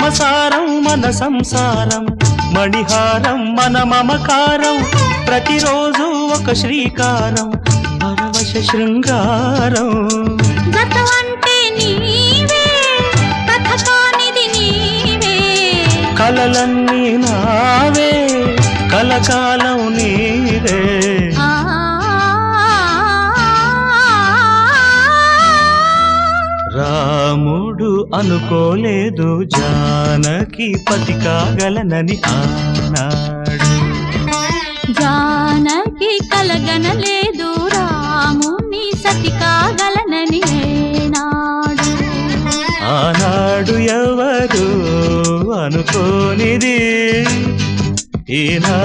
మమసారం మన సంసారం, మణిహారం మన మమకారం, ప్రతిరోజు ఒక శ్రీకారం, పరవశ శృంగారం. గతమంటే నీవే, కథ కానిది నీవే, కలలన్నీ నావే, కలకాలం నీవే. రాముడు అనుకోలేదు జానకి పతి కాగలనని ఆనాడు, జానకి కలగనలేదు రాముని సతి కాగలనని ఏనాడు. ఆనాడు ఎవరు అనుకోనిది ఈనా